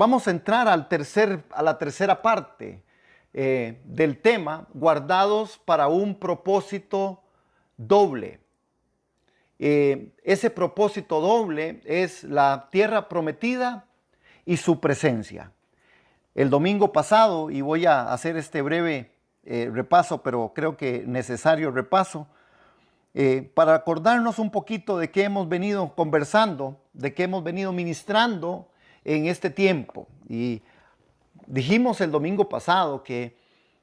vamos a entrar a la tercera parte del tema, guardados para un propósito doble. Ese propósito doble es la tierra prometida y su presencia. El domingo pasado, y voy a hacer este breve repaso, pero creo que necesario repaso, para acordarnos un poquito de qué hemos venido conversando, de qué hemos venido ministrando en este tiempo. Y dijimos el domingo pasado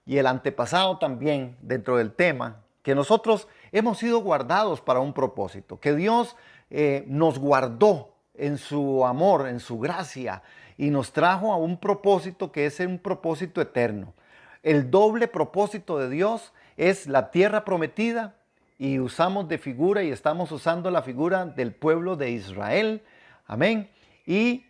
y el antepasado también dentro del tema, que nosotros hemos sido guardados para un propósito, que Dios nos guardó en su amor, en su gracia, y nos trajo a un propósito que es un propósito eterno. El doble propósito de Dios es la tierra prometida, y usamos de figura y estamos usando la figura del pueblo de Israel. Amén. Y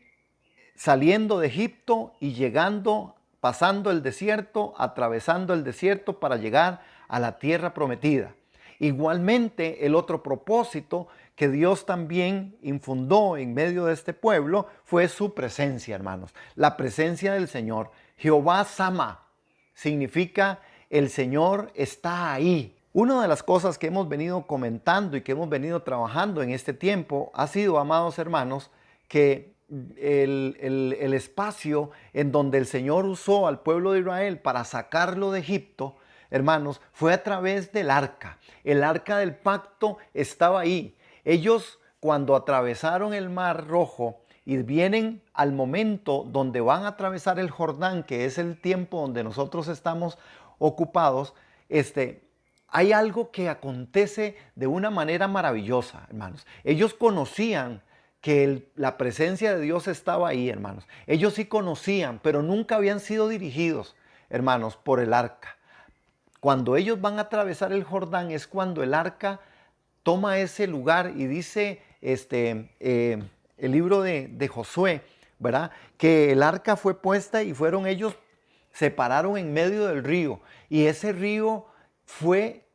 saliendo de Egipto y llegando, pasando el desierto, atravesando el desierto para llegar a la tierra prometida. Igualmente, el otro propósito que Dios también infundó en medio de este pueblo fue su presencia, hermanos. La presencia del Señor. Jehová Sama significa el Señor está ahí. Una de las cosas que hemos venido comentando y que hemos venido trabajando en este tiempo ha sido, amados hermanos, que el espacio en donde el Señor usó al pueblo de Israel para sacarlo de Egipto, hermanos, fue a través del arca. El arca del pacto estaba ahí. Ellos, cuando atravesaron el Mar Rojo y vienen al momento donde van a atravesar el Jordán, que es el tiempo donde nosotros estamos ocupados, hay algo que acontece de una manera maravillosa, hermanos. Ellos conocían que la presencia de Dios estaba ahí, hermanos. Ellos sí conocían, pero nunca habían sido dirigidos, hermanos, por el arca. Cuando ellos van a atravesar el Jordán es cuando el arca toma ese lugar y dice el libro de Josué, ¿verdad? Que el arca fue puesta y fueron ellos, se pararon en medio del río y ese río fue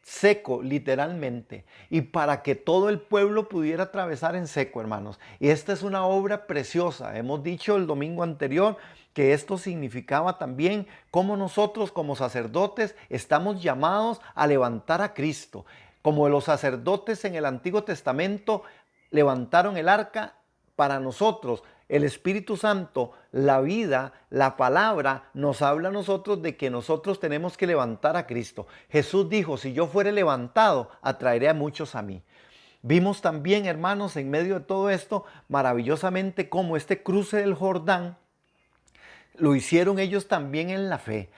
seco, literalmente, y para que todo el pueblo pudiera atravesar en seco, hermanos. Y esta es una obra preciosa. Hemos dicho el domingo anterior que esto significaba también cómo nosotros como sacerdotes estamos llamados a levantar a Cristo. Como los sacerdotes en el Antiguo Testamento levantaron el arca, para nosotros el Espíritu Santo, la vida, la palabra, nos habla a nosotros de que nosotros tenemos que levantar a Cristo. Jesús dijo, si yo fuere levantado, atraeré a muchos a mí. Vimos también, hermanos, en medio de todo esto, maravillosamente cómo este cruce del Jordán lo hicieron ellos también en la fe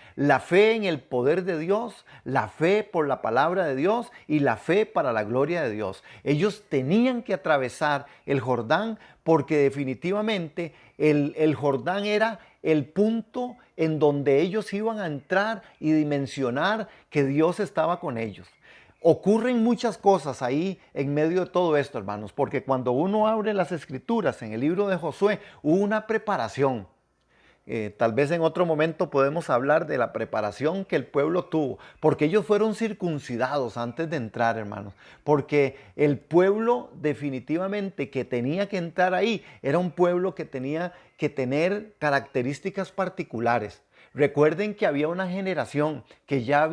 en el poder de Dios, la fe por la palabra de Dios y la fe para la gloria de Dios. Ellos tenían que atravesar el Jordán porque definitivamente el Jordán era el punto en donde ellos iban a entrar y dimensionar que Dios estaba con ellos. Ocurren muchas cosas ahí en medio de todo esto, hermanos, porque cuando uno abre las escrituras en el libro de Josué, hubo una preparación. Tal vez en otro momento podemos hablar de la preparación que el pueblo tuvo, porque ellos fueron circuncidados antes de entrar, hermanos, porque el pueblo definitivamente que tenía que entrar ahí era un pueblo que tenía que tener características particulares. Recuerden que había una generación que ya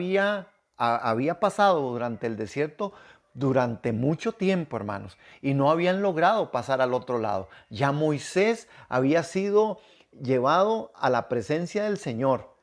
había pasado durante el desierto durante mucho tiempo, hermanos, y no habían logrado pasar al otro lado. Ya Moisés había sido llevado a la presencia del Señor.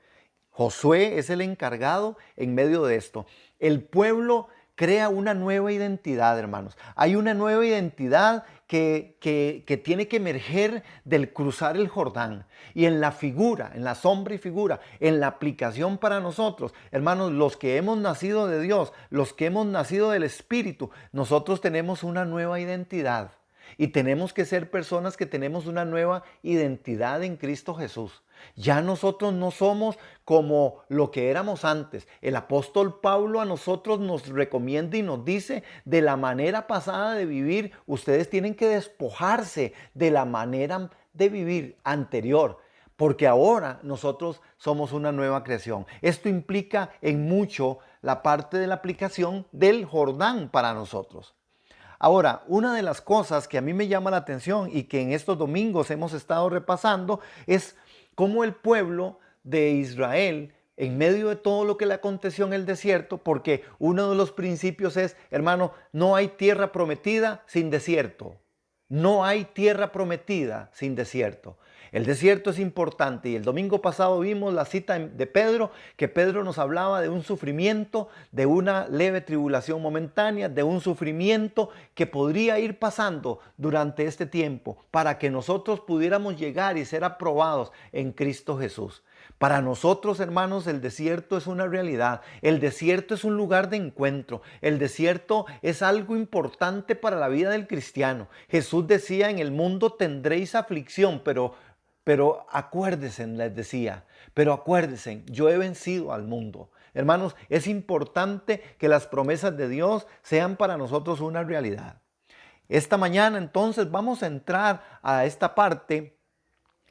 Josué es el encargado en medio de esto. El pueblo crea una nueva identidad, hermanos. Hay una nueva identidad que tiene que emerger del cruzar el Jordán. Y en la figura, en la sombra y figura, en la aplicación para nosotros, hermanos, los que hemos nacido de Dios, los que hemos nacido del Espíritu, nosotros tenemos una nueva identidad. Y tenemos que ser personas que tenemos una nueva identidad en Cristo Jesús. Ya nosotros no somos como lo que éramos antes. El apóstol Pablo a nosotros nos recomienda y nos dice de la manera pasada de vivir, ustedes tienen que despojarse de la manera de vivir anterior. Porque ahora nosotros somos una nueva creación. Esto implica en mucho la parte de la aplicación del Jordán para nosotros. Ahora, una de las cosas que a mí me llama la atención y que en estos domingos hemos estado repasando es cómo el pueblo de Israel, en medio de todo lo que le aconteció en el desierto, porque uno de los principios es, hermano, no hay tierra prometida sin desierto. No hay tierra prometida sin desierto. El desierto es importante y el domingo pasado vimos la cita de Pedro, que Pedro nos hablaba de un sufrimiento, de una leve tribulación momentánea, de un sufrimiento que podría ir pasando durante este tiempo para que nosotros pudiéramos llegar y ser aprobados en Cristo Jesús. Para nosotros, hermanos, el desierto es una realidad. El desierto es un lugar de encuentro. El desierto es algo importante para la vida del cristiano. Jesús decía, en el mundo tendréis aflicción, pero acuérdense, les decía, pero acuérdense, yo he vencido al mundo. Hermanos, es importante que las promesas de Dios sean para nosotros una realidad. Esta mañana entonces vamos a entrar a esta parte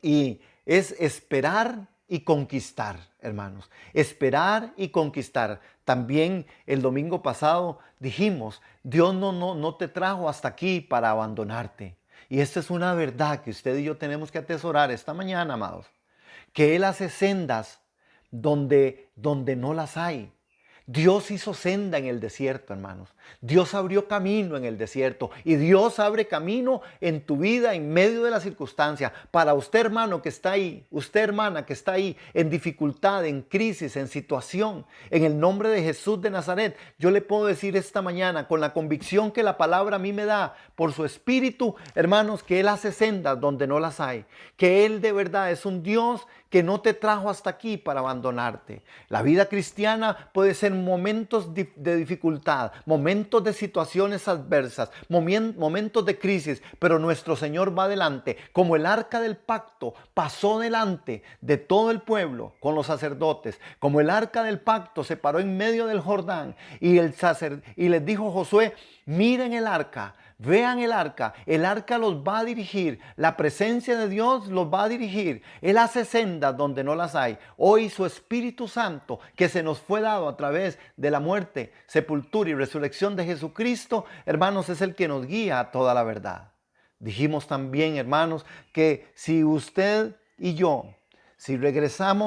y es esperar y conquistar, hermanos. Esperar y conquistar. También el domingo pasado dijimos, Dios no te trajo hasta aquí para abandonarte. Y esta es una verdad que usted y yo tenemos que atesorar esta mañana, amados. Que Él hace sendas donde no las hay. Dios hizo senda en el desierto, hermanos. Dios abrió camino en el desierto y Dios abre camino en tu vida en medio de la circunstancia. Para usted, hermano, que está ahí, usted, hermana, que está ahí en dificultad, en crisis, en situación, en el nombre de Jesús de Nazaret, yo le puedo decir esta mañana con la convicción que la palabra a mí me da por su espíritu, hermanos, que Él hace sendas donde no las hay. Que Él de verdad es un Dios que no te trajo hasta aquí para abandonarte. La vida cristiana puede ser momentos de dificultad, momentos de situaciones adversas, momentos de crisis, pero nuestro Señor va adelante. Como el arca del pacto pasó delante de todo el pueblo con los sacerdotes, como el arca del pacto se paró en medio del Jordán y les dijo Josué, miren el arca. Vean el arca los va a dirigir, la presencia de Dios los va a dirigir. Él hace sendas donde no las hay. Hoy su Espíritu Santo, que se nos fue dado a través de la muerte, sepultura y resurrección de Jesucristo, hermanos, es el que nos guía a toda la verdad. Dijimos también, hermanos, que si usted y yo, si regresas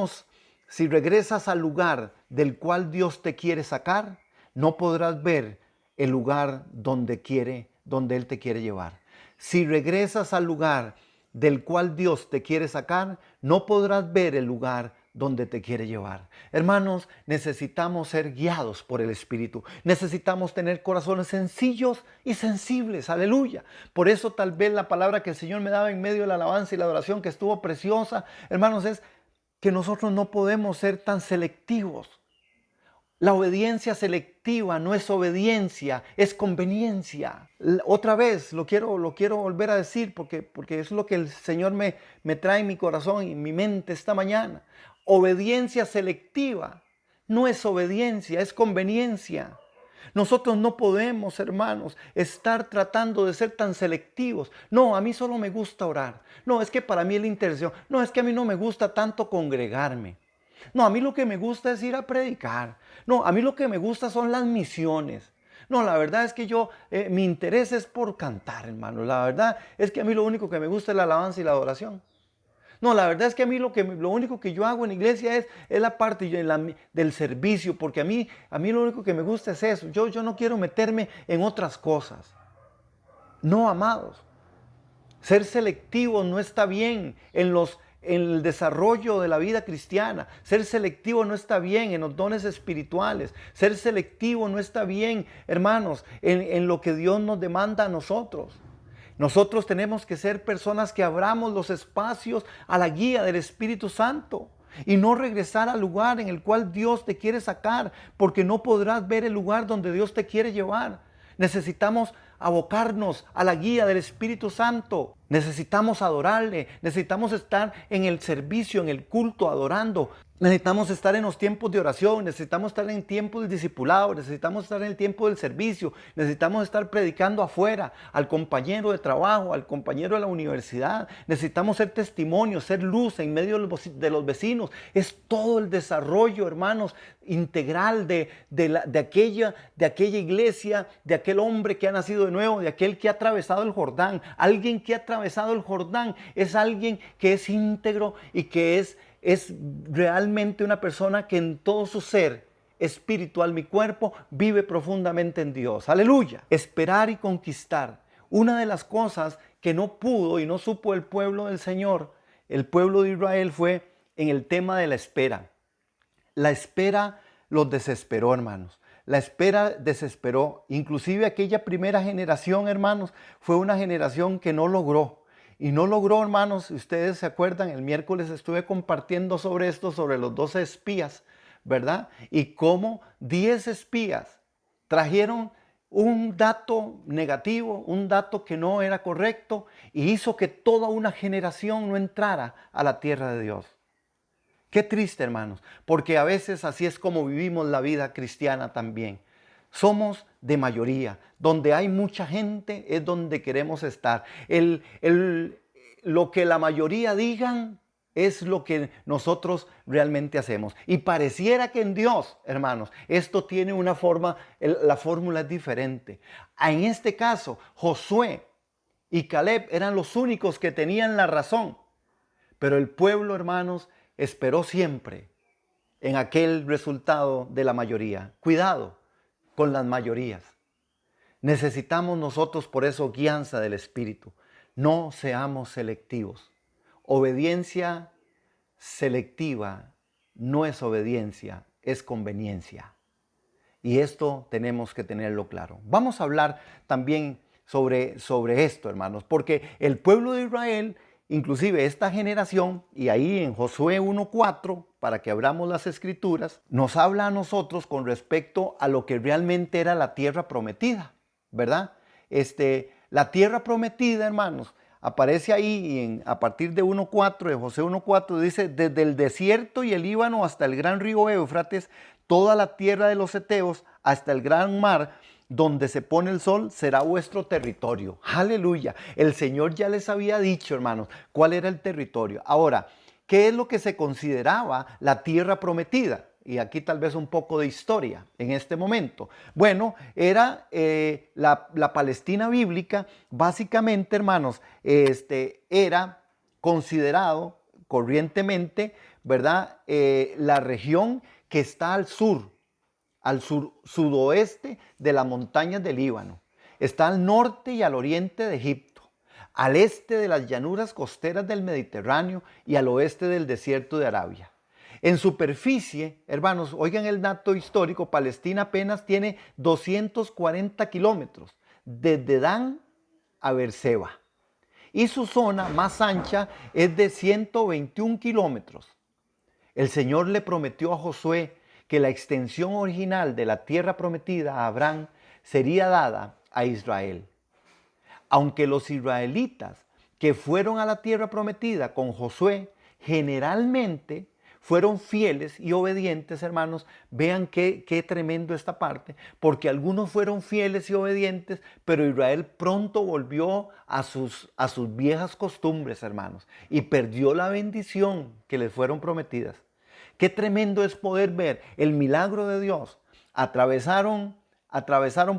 al lugar del cual Dios te quiere sacar, no podrás ver el lugar donde Él te quiere llevar. Si regresas al lugar del cual Dios te quiere sacar, no podrás ver el lugar donde te quiere llevar. Hermanos, necesitamos ser guiados por el Espíritu. Necesitamos tener corazones sencillos y sensibles. Aleluya. Por eso tal vez la palabra que el Señor me daba en medio de la alabanza y la adoración, que estuvo preciosa, hermanos, es que nosotros no podemos ser tan selectivos. La obediencia selectiva no es obediencia, es conveniencia. Otra vez, lo quiero volver a decir porque es lo que el Señor me trae en mi corazón y en mi mente esta mañana. Obediencia selectiva no es obediencia, es conveniencia. Nosotros no podemos, hermanos, estar tratando de ser tan selectivos. No, a mí solo me gusta orar. No, es que para mí es la intercesión. No, es que a mí no me gusta tanto congregarme. No, a mí lo que me gusta es ir a predicar. No, a mí lo que me gusta son las misiones. No, la verdad es que mi interés es por cantar, hermano. La verdad es que a mí lo único que me gusta es la alabanza y la adoración. No, la verdad es que a mí lo único que yo hago en la iglesia es la parte del servicio, porque a mí lo único que me gusta es eso. Yo no quiero meterme en otras cosas. No, amados. Ser selectivo no está bien en el desarrollo de la vida cristiana. Ser selectivo no está bien en los dones espirituales. Ser selectivo no está bien, hermanos, en lo que Dios nos demanda a nosotros. Nosotros tenemos que ser personas que abramos los espacios a la guía del Espíritu Santo y no regresar al lugar en el cual Dios te quiere sacar, porque no podrás ver el lugar donde Dios te quiere llevar. Necesitamos abocarnos a la guía del Espíritu Santo. Necesitamos adorarle, necesitamos estar en el servicio, en el culto, adorando. Necesitamos estar en los tiempos de oración, necesitamos estar en el tiempo del discipulado, necesitamos estar en el tiempo del servicio, necesitamos estar predicando afuera, al compañero de trabajo, al compañero de la universidad. Necesitamos ser testimonio, ser luz en medio de los vecinos. Es todo el desarrollo, hermanos, integral de aquella iglesia, de aquel hombre que ha nacido de nuevo de aquel que ha atravesado el Jordán. Alguien que ha atravesado el Jordán es alguien que es íntegro y que es realmente una persona que en todo su ser espiritual, mi cuerpo, vive profundamente en Dios. Aleluya. Esperar y conquistar. Una de las cosas que no pudo y no supo el pueblo del Señor, el pueblo de Israel, fue en el tema de la espera. La espera los desesperó, hermanos. La espera desesperó. Inclusive aquella primera generación, hermanos, fue una generación que no logró. Y no logró, hermanos, si ustedes se acuerdan, el miércoles estuve compartiendo sobre esto, sobre los 12 espías, ¿verdad? Y cómo 10 espías trajeron un dato negativo, un dato que no era correcto, y hizo que toda una generación no entrara a la tierra de Dios. Qué triste, hermanos, porque a veces así es como vivimos la vida cristiana también. Somos de mayoría. Donde hay mucha gente es donde queremos estar. Lo que la mayoría digan es lo que nosotros realmente hacemos. Y pareciera que en Dios, hermanos, esto tiene una forma, la fórmula es diferente. En este caso, Josué y Caleb eran los únicos que tenían la razón. Pero el pueblo, hermanos, esperó siempre en aquel resultado de la mayoría. Cuidado con las mayorías. Necesitamos nosotros por eso guianza del Espíritu. No seamos selectivos. Obediencia selectiva no es obediencia, es conveniencia. Y esto tenemos que tenerlo claro. Vamos a hablar también sobre esto, hermanos, porque el pueblo de Israel, inclusive esta generación, y ahí en Josué 1:4, para que abramos las escrituras, nos habla a nosotros con respecto a lo que realmente era la tierra prometida, ¿verdad? La tierra prometida, hermanos, aparece ahí a partir de 1:4, de Josué 1:4, dice: desde el desierto y el Líbano hasta el gran río Éufrates, toda la tierra de los heteos hasta el gran mar, donde se pone el sol, será vuestro territorio. Aleluya. El Señor ya les había dicho, hermanos, cuál era el territorio. Ahora, ¿qué es lo que se consideraba la tierra prometida? Y aquí tal vez un poco de historia en este momento. Bueno, era la Palestina bíblica, básicamente, hermanos, era considerado corrientemente, ¿verdad? La región que está al sudoeste de las montañas del Líbano. Está al norte y al oriente de Egipto, al este de las llanuras costeras del Mediterráneo y al oeste del desierto de Arabia. En superficie, hermanos, oigan el dato histórico, Palestina apenas tiene 240 kilómetros, desde Dan a Beerseba. Y su zona más ancha es de 121 kilómetros. El Señor le prometió a Josué que la extensión original de la tierra prometida a Abraham sería dada a Israel. Aunque los israelitas que fueron a la tierra prometida con Josué generalmente fueron fieles y obedientes, hermanos, vean qué tremendo esta parte, porque algunos fueron fieles y obedientes, pero Israel pronto volvió a sus viejas costumbres, hermanos, y perdió la bendición que les fueron prometidas. Qué tremendo es poder ver el milagro de Dios. Atravesaron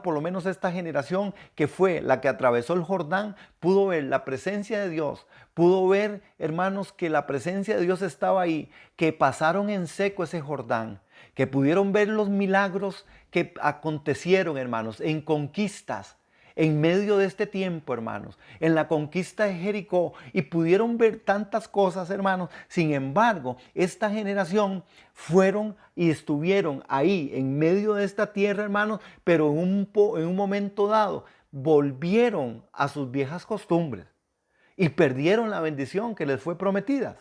por lo menos esta generación que fue la que atravesó el Jordán, pudo ver la presencia de Dios, pudo ver, hermanos, que la presencia de Dios estaba ahí, que pasaron en seco ese Jordán, que pudieron ver los milagros que acontecieron, hermanos, en conquistas, en medio de este tiempo, hermanos, en la conquista de Jericó, y pudieron ver tantas cosas, hermanos. Sin embargo, esta generación fueron y estuvieron ahí en medio de esta tierra, hermanos, pero en un momento dado volvieron a sus viejas costumbres y perdieron la bendición que les fue prometida.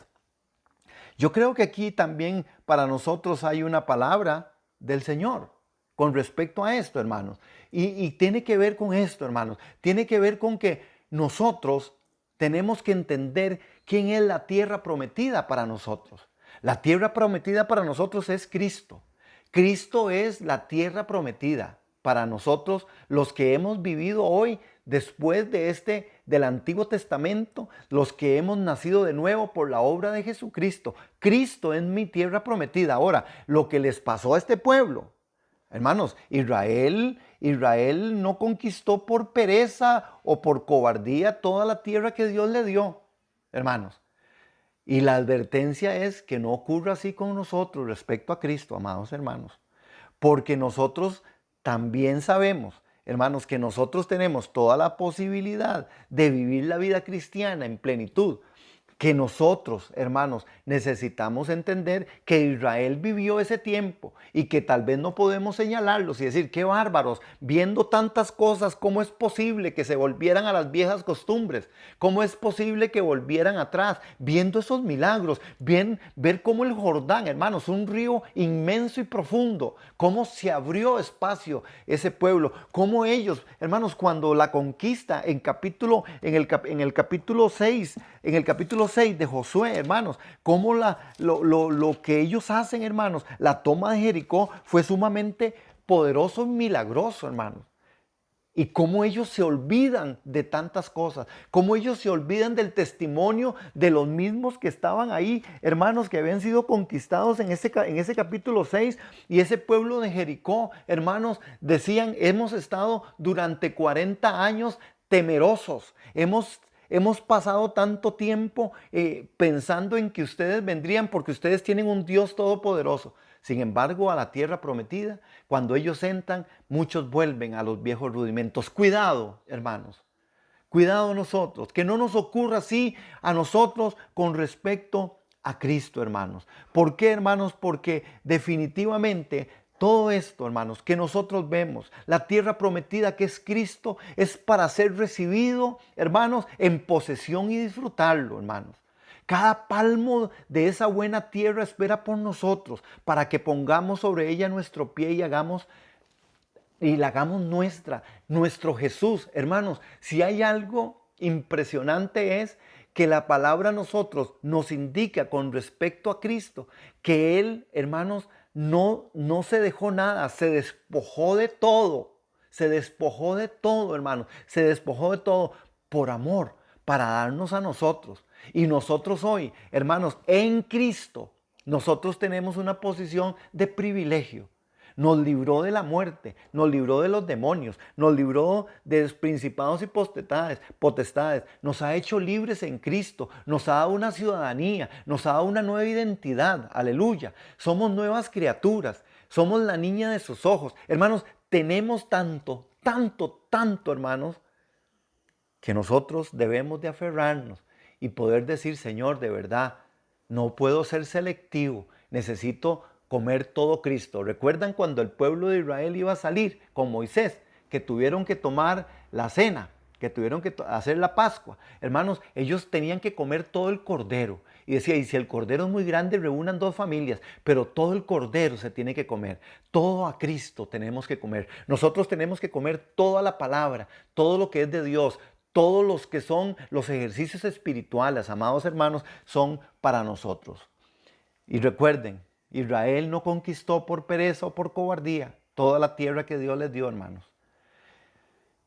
Yo creo que aquí también para nosotros hay una palabra del Señor con respecto a esto, hermanos. Y tiene que ver con esto, hermanos. Tiene que ver con que nosotros tenemos que entender quién es la tierra prometida para nosotros. La tierra prometida para nosotros es Cristo. Cristo es la tierra prometida para nosotros, los que hemos vivido hoy después del Antiguo Testamento, los que hemos nacido de nuevo por la obra de Jesucristo. Cristo es mi tierra prometida. Ahora, lo que les pasó a este pueblo, hermanos, Israel Israel no conquistó por pereza o por cobardía toda la tierra que Dios le dio, hermanos. Y la advertencia es que no ocurra así con nosotros respecto a Cristo, amados hermanos. Porque nosotros también sabemos, hermanos, que nosotros tenemos toda la posibilidad de vivir la vida cristiana en plenitud. Que nosotros, hermanos, necesitamos entender que Israel vivió ese tiempo y que tal vez no podemos señalarlos y decir, qué bárbaros, viendo tantas cosas, ¿cómo es posible que se volvieran a las viejas costumbres? ¿Cómo es posible que volvieran atrás? Viendo esos milagros, ver cómo el Jordán, hermanos, un río inmenso y profundo, cómo se abrió espacio ese pueblo, cómo ellos, hermanos, cuando la conquista en el capítulo 6, en el capítulo 6 de Josué, hermanos, cómo lo que ellos hacen, hermanos, la toma de Jericó fue sumamente poderoso y milagroso, hermanos. Y cómo ellos se olvidan de tantas cosas, cómo ellos se olvidan del testimonio de los mismos que estaban ahí, hermanos, que habían sido conquistados en ese capítulo 6. Y ese pueblo de Jericó, hermanos, decían, hemos estado durante 40 años temerosos, hemos pasado tanto tiempo pensando en que ustedes vendrían porque ustedes tienen un Dios todopoderoso. Sin embargo, a la tierra prometida, cuando ellos entran, muchos vuelven a los viejos rudimentos. Cuidado, hermanos. Cuidado nosotros, que no nos ocurra así a nosotros con respecto a Cristo, hermanos. ¿Por qué, hermanos? Porque definitivamente todo esto, hermanos, que nosotros vemos, la tierra prometida que es Cristo, es para ser recibido, hermanos, en posesión y disfrutarlo, hermanos. Cada palmo de esa buena tierra espera por nosotros para que pongamos sobre ella nuestro pie y la hagamos nuestra, nuestro Jesús. Hermanos, si hay algo impresionante es que la palabra a nosotros nos indica con respecto a Cristo que Él, hermanos, no se dejó nada, se despojó de todo. Se despojó de todo, hermanos. Se despojó de todo por amor, para darnos a nosotros. Y nosotros hoy, hermanos, en Cristo, nosotros tenemos una posición de privilegio. Nos libró de la muerte, nos libró de los demonios, nos libró de los principados y potestades, nos ha hecho libres en Cristo, nos ha dado una ciudadanía, nos ha dado una nueva identidad, aleluya. Somos nuevas criaturas, somos la niña de sus ojos. Hermanos, tenemos tanto, hermanos, que nosotros debemos de aferrarnos y poder decir, Señor, de verdad, no puedo ser selectivo, necesito comer todo Cristo. ¿Recuerdan cuando el pueblo de Israel iba a salir con Moisés? Que tuvieron que tomar la cena, que tuvieron que hacer la Pascua. Hermanos, ellos tenían que comer todo el cordero. Y decía, y si el cordero es muy grande, reúnan 2 familias, pero todo el cordero se tiene que comer. Todo a Cristo tenemos que comer. Nosotros tenemos que comer toda la palabra, todo lo que es de Dios. Todos los que son los ejercicios espirituales, amados hermanos, son para nosotros. Y recuerden, Israel no conquistó por pereza o por cobardía toda la tierra que Dios les dio, hermanos.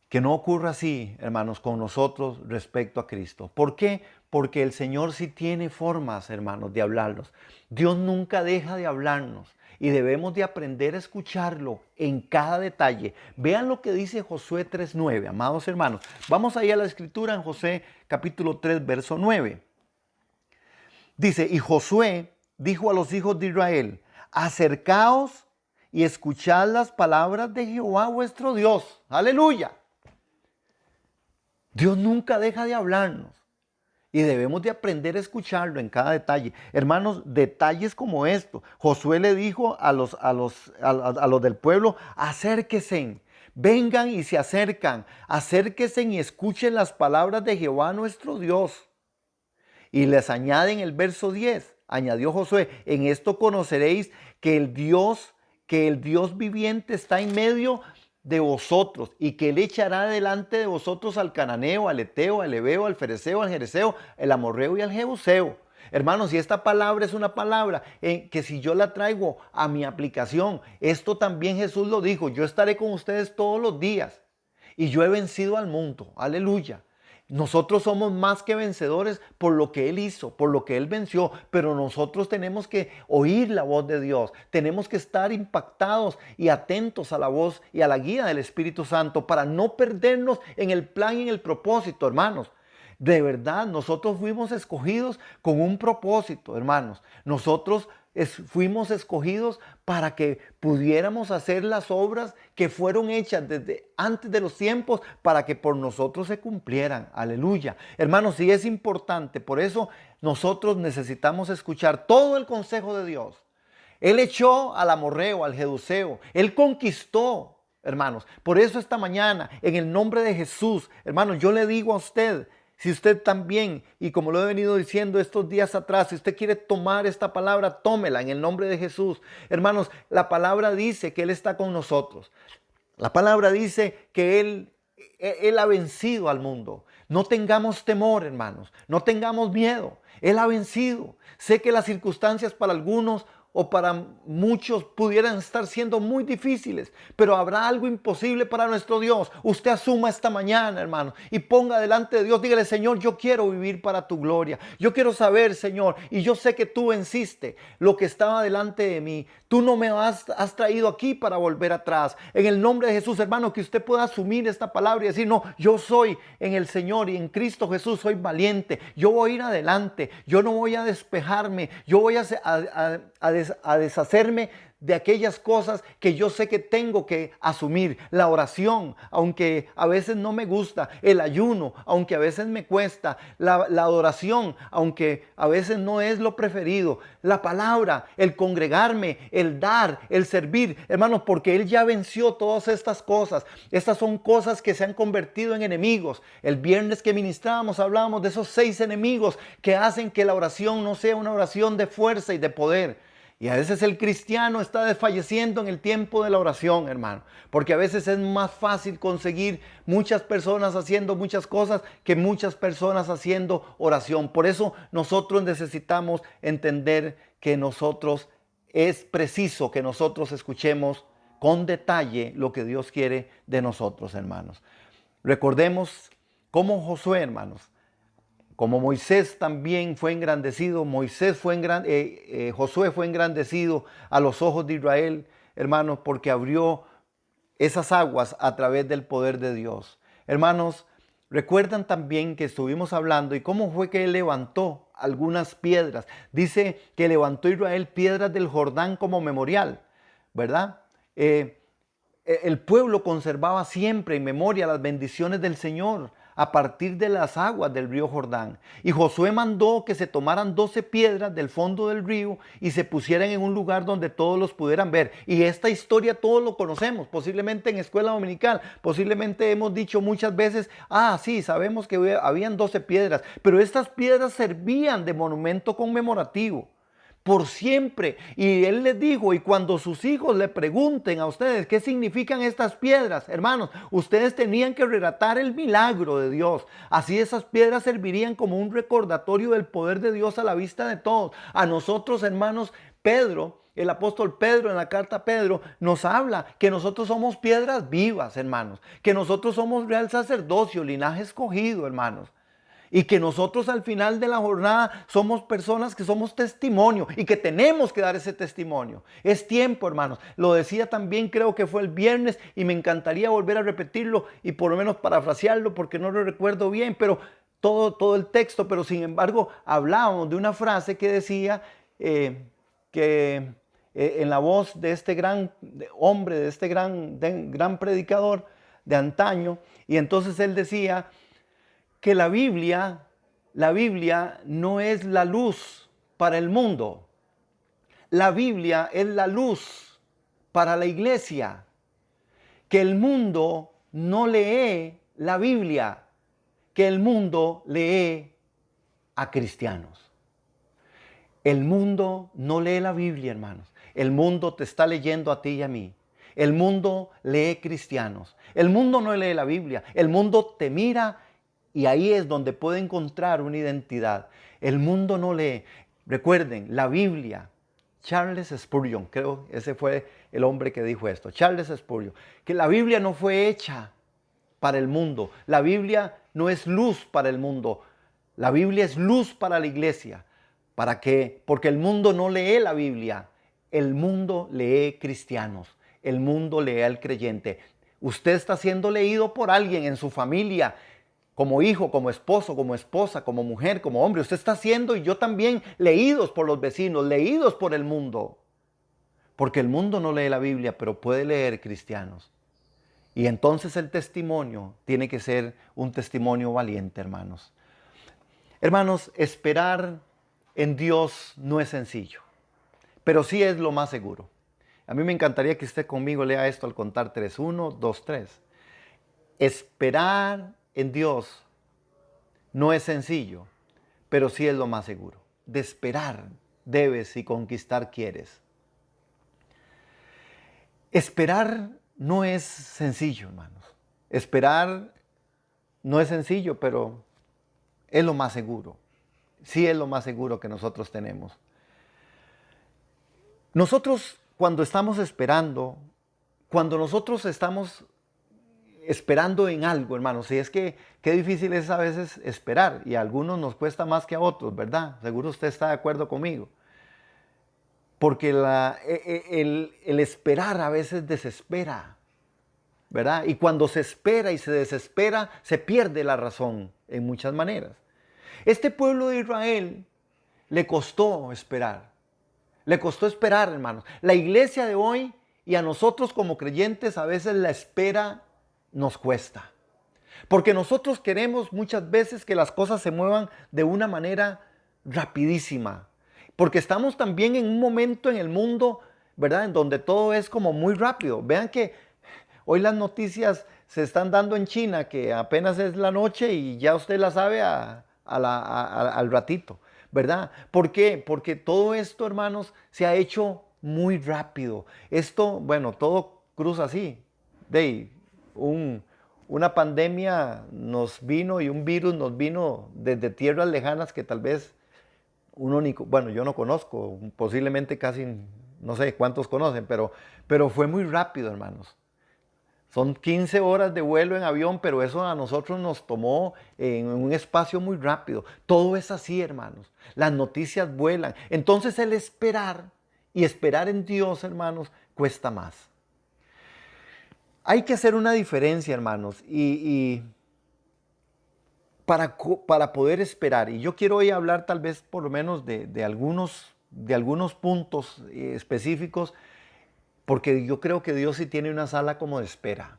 Que no ocurra así, hermanos, con nosotros respecto a Cristo. ¿Por qué? Porque el Señor sí tiene formas, hermanos, de hablarnos. Dios nunca deja de hablarnos y debemos de aprender a escucharlo en cada detalle. Vean lo que dice Josué 3:9, amados hermanos. Vamos ahí a la escritura en Josué capítulo 3, verso 9. Dice, y Josué dijo a los hijos de Israel, acercaos y escuchad las palabras de Jehová vuestro Dios. Aleluya. Dios nunca deja de hablarnos y debemos de aprender a escucharlo en cada detalle. Hermanos, detalles como esto. Josué le dijo a los del pueblo, acérquense, vengan y se acercan, acérquense y escuchen las palabras de Jehová nuestro Dios. Y les añade en el verso 10, añadió Josué, en esto conoceréis que el Dios viviente está en medio de vosotros y que Él echará delante de vosotros al cananeo, al eteo, al heveo, al fereceo, al jereseo, el amorreo y al jebuseo. Hermanos, y esta palabra es una palabra que si yo la traigo a mi aplicación, esto también Jesús lo dijo, yo estaré con ustedes todos los días y yo he vencido al mundo, aleluya. Nosotros somos más que vencedores por lo que Él hizo, por lo que Él venció, pero nosotros tenemos que oír la voz de Dios, tenemos que estar impactados y atentos a la voz y a la guía del Espíritu Santo para no perdernos en el plan y en el propósito, hermanos. De verdad, nosotros fuimos escogidos con un propósito, hermanos. Nosotros fuimos escogidos para que pudiéramos hacer las obras que fueron hechas desde antes de los tiempos para que por nosotros se cumplieran. Aleluya. Hermanos, sí es importante. Por eso nosotros necesitamos escuchar todo el consejo de Dios. Él echó al amorreo, al jebuseo. Él conquistó, hermanos. Por eso esta mañana, en el nombre de Jesús, hermanos, yo le digo a usted, si usted también, y como lo he venido diciendo estos días atrás, si usted quiere tomar esta palabra, tómela en el nombre de Jesús. Hermanos, la palabra dice que Él está con nosotros. La palabra dice que Él ha vencido al mundo. No tengamos temor, hermanos. No tengamos miedo. Él ha vencido. Sé que las circunstancias para algunos o para muchos pudieran estar siendo muy difíciles, pero habrá algo imposible para nuestro Dios. Usted asuma esta mañana, hermano, y ponga delante de Dios, dígale: Señor, yo quiero vivir para tu gloria. Yo quiero saber, Señor, y yo sé que tú venciste lo que estaba delante de mí. Tú no me has traído aquí para volver atrás. En el nombre de Jesús, hermano, que usted pueda asumir esta palabra y decir: no, yo soy en el Señor y en Cristo Jesús soy valiente. Yo voy a ir adelante. Yo no voy a despejarme. Yo voy a deshacerme de aquellas cosas que yo sé que tengo que asumir. La oración, aunque a veces no me gusta; el ayuno, aunque a veces me cuesta; la adoración, aunque a veces no es lo preferido; la palabra, el congregarme, el dar, el servir, hermanos, porque Él ya venció todas estas cosas. Estas son cosas que se han convertido en enemigos. El viernes que ministrábamos hablábamos de esos 6 enemigos que hacen que la oración no sea una oración de fuerza y de poder. Y a veces el cristiano está desfalleciendo en el tiempo de la oración, hermano. Porque a veces es más fácil conseguir muchas personas haciendo muchas cosas que muchas personas haciendo oración. Por eso nosotros necesitamos entender que es preciso que nosotros escuchemos con detalle lo que Dios quiere de nosotros, hermanos. Recordemos cómo Josué, hermanos, como Moisés también fue engrandecido, Josué fue engrandecido a los ojos de Israel, hermanos, porque abrió esas aguas a través del poder de Dios. Hermanos, recuerdan también que estuvimos hablando y cómo fue que Él levantó algunas piedras. Dice que levantó Israel piedras del Jordán como memorial, ¿verdad? El pueblo conservaba siempre en memoria las bendiciones del Señor a partir de las aguas del río Jordán. Y Josué mandó que se tomaran 12 piedras del fondo del río y se pusieran en un lugar donde todos los pudieran ver. Y esta historia todos lo conocemos, posiblemente en escuela dominical, posiblemente hemos dicho muchas veces: sí, sabemos que habían 12 piedras, pero estas piedras servían de monumento conmemorativo por siempre. Y Él les dijo: y cuando sus hijos le pregunten a ustedes qué significan estas piedras, hermanos, ustedes tenían que relatar el milagro de Dios. Así esas piedras servirían como un recordatorio del poder de Dios a la vista de todos. A nosotros, hermanos, el apóstol Pedro, en la carta a Pedro, nos habla que nosotros somos piedras vivas, hermanos, que nosotros somos real sacerdocio, linaje escogido, hermanos. Y que nosotros al final de la jornada somos personas que somos testimonio y que tenemos que dar ese testimonio. Es tiempo, hermanos. Lo decía también, creo que fue el viernes, y me encantaría volver a repetirlo y por lo menos parafrasearlo porque no lo recuerdo bien, pero todo el texto. Pero sin embargo hablábamos de una frase que decía que en la voz de este gran hombre, de este gran predicador de antaño, y entonces él decía que la Biblia no es la luz para el mundo. La Biblia es la luz para la iglesia. Que el mundo no lee la Biblia, que el mundo lee a cristianos. El mundo no lee la Biblia, hermanos. El mundo te está leyendo a ti y a mí. El mundo lee cristianos. El mundo no lee la Biblia. El mundo te mira y ahí es donde puede encontrar una identidad. El mundo no lee. Recuerden, la Biblia, Charles Spurgeon, creo ese fue el hombre que dijo esto, Charles Spurgeon, que la Biblia no fue hecha para el mundo. La Biblia no es luz para el mundo. La Biblia es luz para la iglesia. ¿Para qué? Porque el mundo no lee la Biblia. El mundo lee cristianos. El mundo lee al creyente. Usted está siendo leído por alguien en su familia, como hijo, como esposo, como esposa, como mujer, como hombre. Usted está siendo, y yo también, leídos por los vecinos, leídos por el mundo. Porque el mundo no lee la Biblia, pero puede leer cristianos. Y entonces el testimonio tiene que ser un testimonio valiente, hermanos. Hermanos, esperar en Dios no es sencillo, pero sí es lo más seguro. A mí me encantaría que usted conmigo lea esto al contar 3. 1, 2, 3. Esperar en Dios no es sencillo, pero sí es lo más seguro. De esperar debes y conquistar quieres. Esperar no es sencillo, hermanos. Esperar no es sencillo, pero es lo más seguro. Sí es lo más seguro que nosotros tenemos. Nosotros cuando estamos esperando, cuando nosotros estamos esperando en algo, hermanos, y es que qué difícil es a veces esperar, y a algunos nos cuesta más que a otros, ¿verdad? Seguro usted está de acuerdo conmigo. Porque el esperar a veces desespera, ¿verdad? Y cuando se espera y se desespera, se pierde la razón en muchas maneras. Este pueblo de Israel le costó esperar. Le costó esperar, hermanos. La iglesia de hoy y a nosotros como creyentes a veces la espera nos cuesta. Porque nosotros queremos muchas veces que las cosas se muevan de una manera rapidísima. Porque estamos también en un momento en el mundo, ¿verdad? En donde todo es como muy rápido. Vean que hoy las noticias se están dando en China, que apenas es la noche y ya usted la sabe al ratito, ¿verdad? ¿Por qué? Porque todo esto, hermanos, se ha hecho muy rápido. Esto, bueno, todo cruza así. Una pandemia nos vino y un virus nos vino desde tierras lejanas que tal vez uno ni, bueno, yo no conozco, posiblemente casi, no sé cuántos conocen, pero fue muy rápido, hermanos. Son 15 horas de vuelo en avión, pero eso a nosotros nos tomó en un espacio muy rápido. Todo es así, hermanos. Las noticias vuelan. Entonces el esperar y esperar en Dios, hermanos, cuesta más. Hay que hacer una diferencia, hermanos, y para poder esperar. Y yo quiero hoy hablar tal vez por lo menos de algunos puntos específicos, porque yo creo que Dios sí tiene una sala como de espera.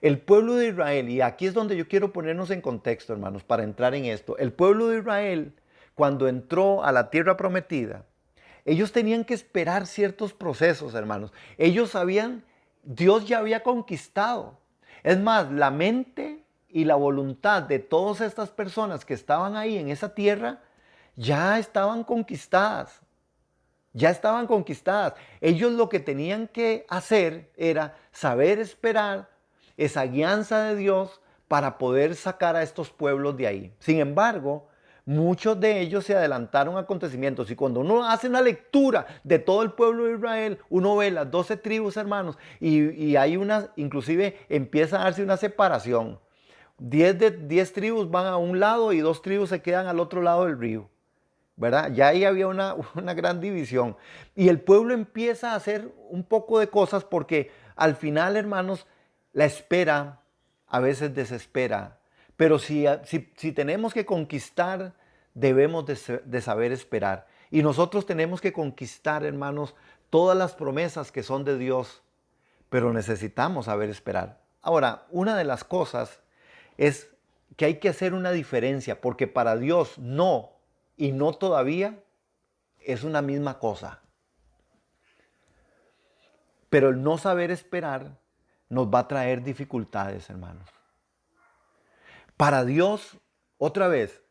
El pueblo de Israel, y aquí es donde yo quiero ponernos en contexto, hermanos, para entrar en esto. El pueblo de Israel, cuando entró a la tierra prometida, ellos tenían que esperar ciertos procesos, hermanos. Ellos sabían, Dios ya había conquistado. Es más, la mente y la voluntad de todas estas personas que estaban ahí en esa tierra ya estaban conquistadas. Ya estaban conquistadas. Ellos lo que tenían que hacer era saber esperar esa guianza de Dios para poder sacar a estos pueblos de ahí. Sin embargo, muchos de ellos se adelantaron a acontecimientos, y cuando uno hace una lectura de todo el pueblo de Israel, uno ve las 12 tribus, hermanos, y hay una, inclusive empieza a darse una separación. 10 tribus van a un lado y 2 tribus se quedan al otro lado del río, ¿verdad? Ya ahí había una gran división. Y el pueblo empieza a hacer un poco de cosas porque al final, hermanos, la espera a veces desespera. Pero si tenemos que conquistar, debemos de saber esperar. Y nosotros tenemos que conquistar, hermanos, todas las promesas que son de Dios. Pero necesitamos saber esperar. Ahora, una de las cosas es que hay que hacer una diferencia, porque para Dios no y no todavía es una misma cosa. Pero el no saber esperar nos va a traer dificultades, hermanos. Para Dios, otra vez,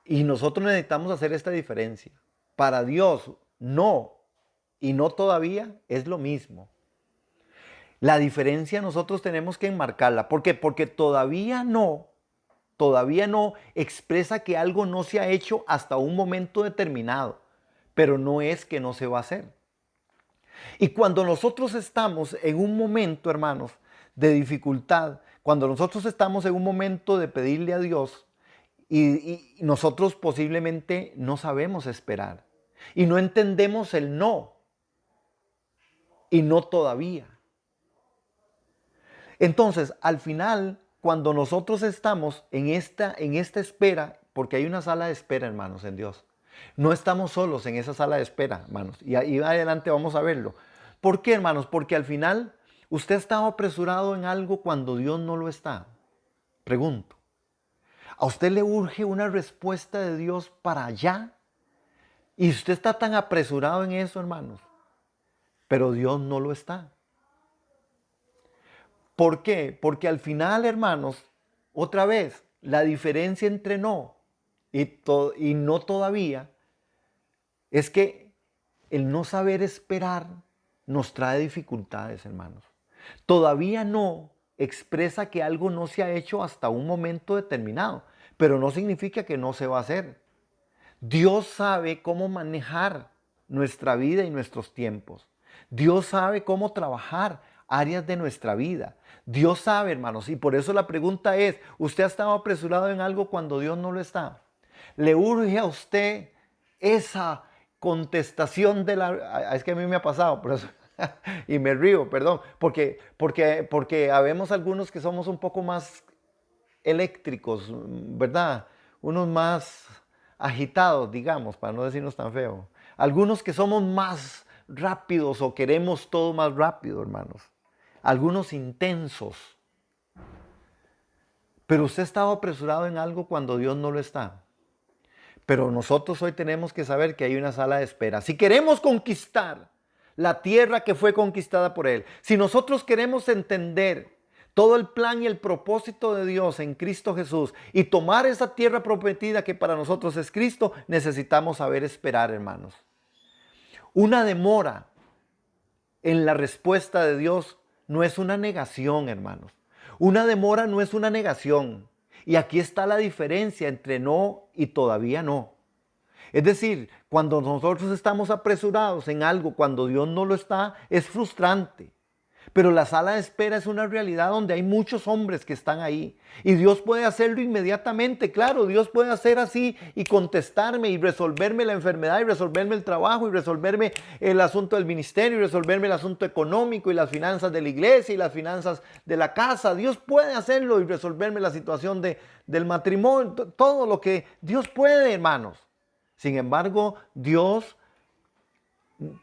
y nosotros necesitamos hacer esta diferencia. Para Dios, no y no todavía es lo mismo. La diferencia nosotros tenemos que enmarcarla. ¿Por qué? Porque todavía no expresa que algo no se ha hecho hasta un momento determinado, pero no es que no se va a hacer. Y cuando nosotros estamos en un momento, hermanos, de dificultad, Cuando nosotros estamos en un momento de pedirle a Dios y nosotros posiblemente no sabemos esperar y no entendemos el no y no todavía. Entonces, al final, cuando nosotros estamos en esta espera, porque hay una sala de espera, hermanos, en Dios. No estamos solos en esa sala de espera, hermanos. Y ahí adelante vamos a verlo. ¿Por qué, hermanos? Porque al final usted estaba apresurado en algo cuando Dios no lo está. Pregunto. ¿A usted le urge una respuesta de Dios para allá? Y usted está tan apresurado en eso, hermanos. Pero Dios no lo está. ¿Por qué? Porque al final, hermanos, otra vez, la diferencia entre no y no todavía es que el no saber esperar nos trae dificultades, hermanos. Todavía no expresa que algo no se ha hecho hasta un momento determinado, pero no significa que no se va a hacer. Dios sabe cómo manejar nuestra vida y nuestros tiempos. Dios sabe cómo trabajar áreas de nuestra vida. Dios sabe, hermanos, y por eso la pregunta es, ¿usted ha estado apresurado en algo cuando Dios no lo está? ¿Le urge a usted esa contestación de la... Es que a mí me ha pasado, por eso... y me río, perdón, porque habemos algunos que somos un poco más eléctricos, ¿verdad? Unos más agitados, digamos, para no decirnos tan feo. Algunos que somos más rápidos o queremos todo más rápido, hermanos. Algunos intensos. Pero usted estaba apresurado en algo cuando Dios no lo está. Pero nosotros hoy tenemos que saber que hay una sala de espera. Si queremos conquistar la tierra que fue conquistada por Él, si nosotros queremos entender todo el plan y el propósito de Dios en Cristo Jesús y tomar esa tierra prometida que para nosotros es Cristo, necesitamos saber esperar, hermanos. Una demora en la respuesta de Dios no es una negación, hermanos. Una demora no es una negación. Y aquí está la diferencia entre no y todavía no. Es decir, cuando nosotros estamos apresurados en algo, cuando Dios no lo está, es frustrante. Pero la sala de espera es una realidad donde hay muchos hombres que están ahí. Y Dios puede hacerlo inmediatamente. Claro, Dios puede hacer así y contestarme y resolverme la enfermedad y resolverme el trabajo y resolverme el asunto del ministerio y resolverme el asunto económico y las finanzas de la iglesia y las finanzas de la casa. Dios puede hacerlo y resolverme la situación del matrimonio. Todo lo que Dios puede, hermanos. Sin embargo, Dios,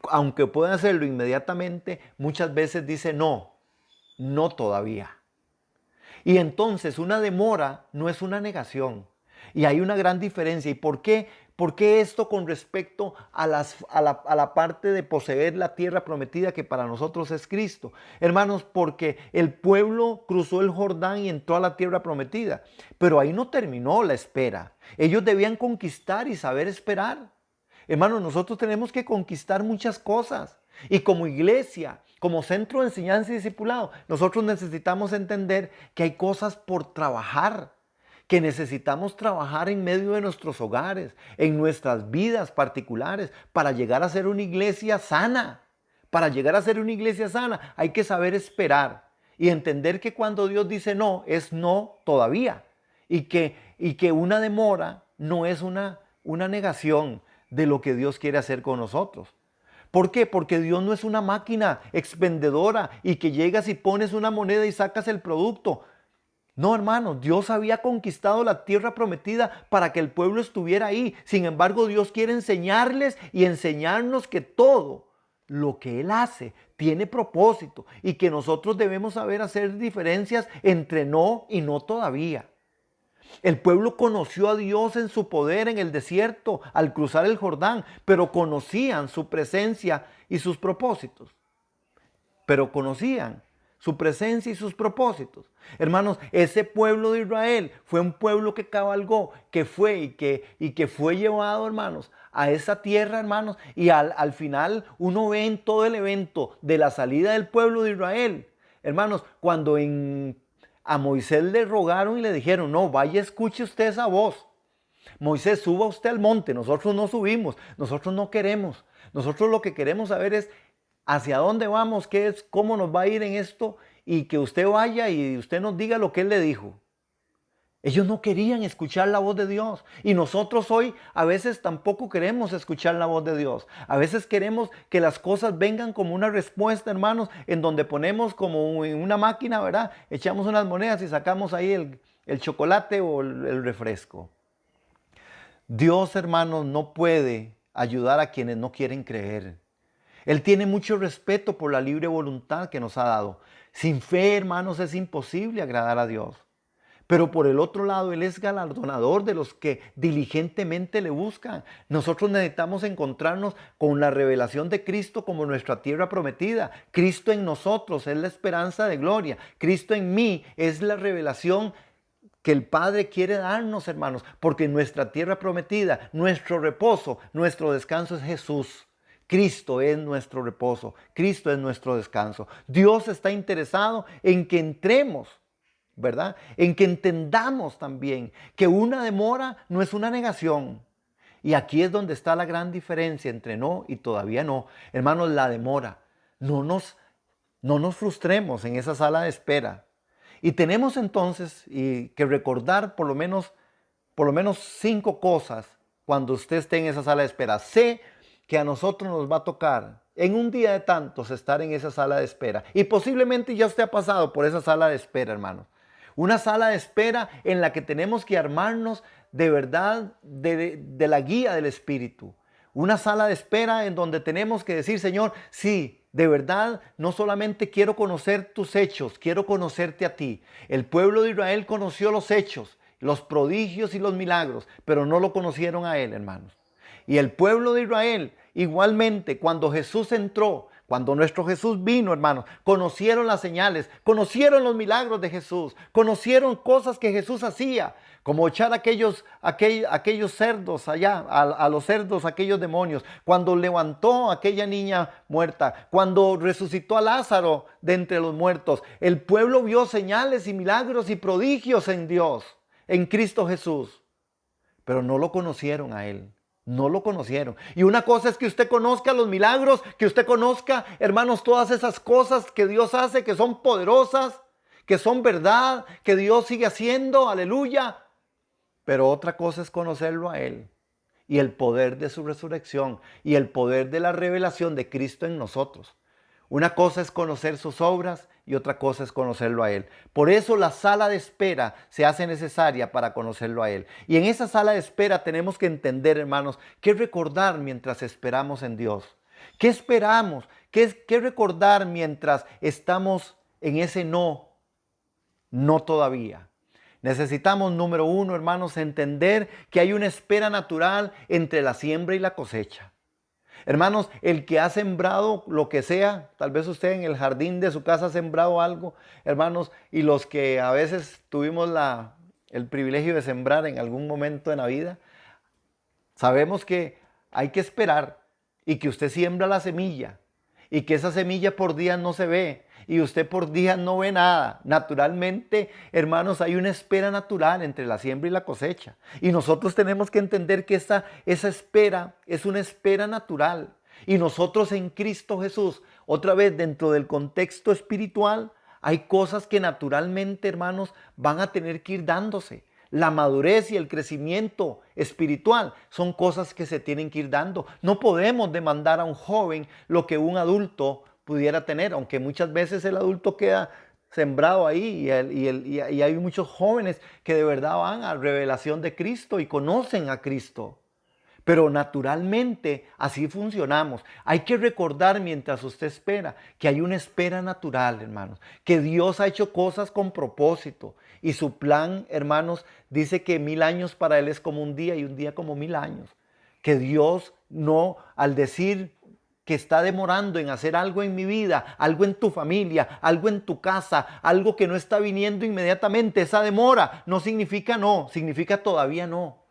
aunque puede hacerlo inmediatamente, muchas veces dice no, no todavía. Y entonces una demora no es una negación. Y hay una gran diferencia. ¿Y por qué? ¿Por qué esto con respecto a la parte de poseer la tierra prometida que para nosotros es Cristo? Hermanos, porque el pueblo cruzó el Jordán y entró a la tierra prometida. Pero ahí no terminó la espera. Ellos debían conquistar y saber esperar. Hermanos, nosotros tenemos que conquistar muchas cosas. Y como iglesia, como centro de enseñanza y discipulado, nosotros necesitamos entender que hay cosas por trabajar, que necesitamos trabajar en medio de nuestros hogares, en nuestras vidas particulares, para llegar a ser una iglesia sana. Para llegar a ser una iglesia sana hay que saber esperar y entender que cuando Dios dice no, es no todavía. Y que una demora no es una negación de lo que Dios quiere hacer con nosotros. ¿Por qué? Porque Dios no es una máquina expendedora y que llegas y pones una moneda y sacas el producto. No, hermanos, Dios había conquistado la tierra prometida para que el pueblo estuviera ahí. Sin embargo, Dios quiere enseñarles y enseñarnos que todo lo que Él hace tiene propósito y que nosotros debemos saber hacer diferencias entre no y no todavía. El pueblo conoció a Dios en su poder en el desierto al cruzar el Jordán, pero conocían su presencia y sus propósitos. Pero conocían su presencia y sus propósitos. Hermanos, ese pueblo de Israel fue un pueblo que cabalgó, que fue y que fue llevado, hermanos, a esa tierra, hermanos, y al final uno ve en todo el evento de la salida del pueblo de Israel, hermanos, cuando a Moisés le rogaron y le dijeron, no, vaya, escuche usted esa voz. Moisés, suba usted al monte, nosotros no subimos, nosotros no queremos. Nosotros lo que queremos saber es hacia dónde vamos, qué es, cómo nos va a ir en esto y que usted vaya y usted nos diga lo que Él le dijo. Ellos no querían escuchar la voz de Dios. Y nosotros hoy a veces tampoco queremos escuchar la voz de Dios. A veces queremos que las cosas vengan como una respuesta, hermanos, en donde ponemos como en una máquina, ¿verdad? Echamos unas monedas y sacamos ahí el chocolate o el refresco. Dios, hermanos, no puede ayudar a quienes no quieren creer. Él tiene mucho respeto por la libre voluntad que nos ha dado. Sin fe, hermanos, es imposible agradar a Dios. Pero por el otro lado, Él es galardonador de los que diligentemente le buscan. Nosotros necesitamos encontrarnos con la revelación de Cristo como nuestra tierra prometida. Cristo en nosotros es la esperanza de gloria. Cristo en mí es la revelación que el Padre quiere darnos, hermanos, porque nuestra tierra prometida, nuestro reposo, nuestro descanso es Jesús. Cristo es nuestro reposo, Cristo es nuestro descanso. Dios está interesado en que entremos, ¿verdad? En que entendamos también que una demora no es una negación. Y aquí es donde está la gran diferencia entre no y todavía no. Hermanos, la demora. No nos frustremos en esa sala de espera. Y tenemos entonces que recordar por lo menos 5 cosas cuando usted esté en esa sala de espera. Sé que a nosotros nos va a tocar en un día de tantos estar en esa sala de espera. Y posiblemente ya usted ha pasado por esa sala de espera, hermanos. Una sala de espera en la que tenemos que armarnos de verdad de la guía del Espíritu. Una sala de espera en donde tenemos que decir, Señor, sí, de verdad, no solamente quiero conocer tus hechos, quiero conocerte a ti. El pueblo de Israel conoció los hechos, los prodigios y los milagros, pero no lo conocieron a Él, hermanos. Y el pueblo de Israel, igualmente, cuando Jesús entró, cuando nuestro Jesús vino, hermanos, conocieron las señales, conocieron los milagros de Jesús, conocieron cosas que Jesús hacía, como echar aquellos cerdos allá, a los cerdos, aquellos demonios, cuando levantó a aquella niña muerta, cuando resucitó a Lázaro de entre los muertos. El pueblo vio señales y milagros y prodigios en Dios, en Cristo Jesús, pero no lo conocieron a Él. No lo conocieron. Y una cosa es que usted conozca los milagros, que usted conozca, hermanos, todas esas cosas que Dios hace, que son poderosas, que son verdad, que Dios sigue haciendo, aleluya. Pero otra cosa es conocerlo a Él y el poder de su resurrección y el poder de la revelación de Cristo en nosotros. Una cosa es conocer sus obras y otra cosa es conocerlo a Él. Por eso la sala de espera se hace necesaria para conocerlo a Él. Y en esa sala de espera tenemos que entender, hermanos, qué recordar mientras esperamos en Dios. ¿Qué esperamos? ¿Qué recordar mientras estamos en ese no todavía? Necesitamos, número 1, hermanos, entender que hay una espera natural entre la siembra y la cosecha. Hermanos, el que ha sembrado lo que sea, tal vez usted en el jardín de su casa ha sembrado algo, hermanos, y los que a veces tuvimos el privilegio de sembrar en algún momento de la vida, sabemos que hay que esperar y que usted siembra la semilla y que esa semilla por días no se ve y usted por días no ve nada. Naturalmente, hermanos, hay una espera natural entre la siembra y la cosecha. Y nosotros tenemos que entender que esa espera es una espera natural. Y nosotros en Cristo Jesús, otra vez dentro del contexto espiritual, hay cosas que naturalmente, hermanos, van a tener que ir dándose. La madurez y el crecimiento espiritual son cosas que se tienen que ir dando. No podemos demandar a un joven lo que un adulto pudiera tener, aunque muchas veces el adulto queda sembrado ahí y hay muchos jóvenes que de verdad van a revelación de Cristo y conocen a Cristo. Pero naturalmente así funcionamos. Hay que recordar mientras usted espera que hay una espera natural, hermanos. Que Dios ha hecho cosas con propósito. Y su plan, hermanos, dice que 1000 años para Él es como un día y un día como 1000 años. Que Dios no, al decir que está demorando en hacer algo en mi vida, algo en tu familia, algo en tu casa, algo que no está viniendo inmediatamente, esa demora no significa no, significa todavía no.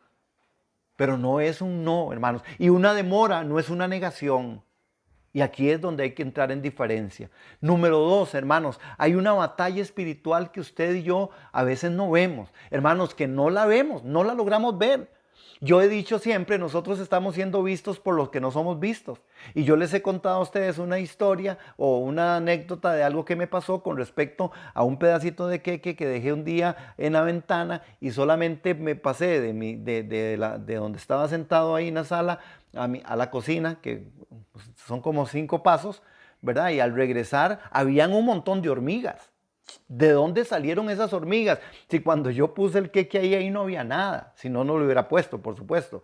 Pero no es un no, hermanos. Y una demora no es una negación. Y aquí es donde hay que entrar en diferencia. Número 2, hermanos, hay una batalla espiritual que usted y yo a veces no vemos. Hermanos, que no la vemos, no la logramos ver. Yo he dicho siempre, nosotros estamos siendo vistos por los que no somos vistos. Y yo les he contado a ustedes una historia o una anécdota de algo que me pasó con respecto a un pedacito de queque que dejé un día en la ventana y solamente me pasé de donde estaba sentado ahí en la sala a la cocina, que son como 5 pasos, ¿verdad? Y al regresar habían un montón de hormigas. ¿De dónde salieron esas hormigas? Si cuando yo puse el queque ahí no había nada, si no, no lo hubiera puesto, por supuesto.